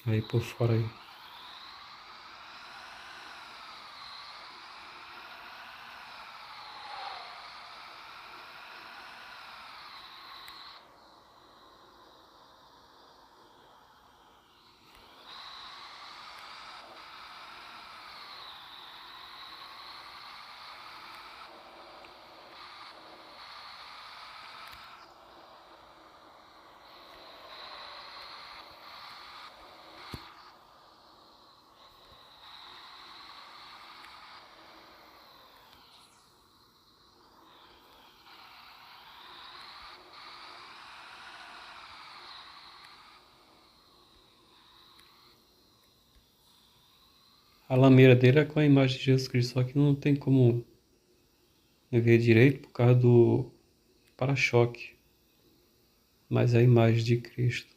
Aí por fora aí. A lameira dele é com a imagem de Jesus Cristo, só que não tem como ver direito por causa do para-choque. Mas é a imagem de Cristo.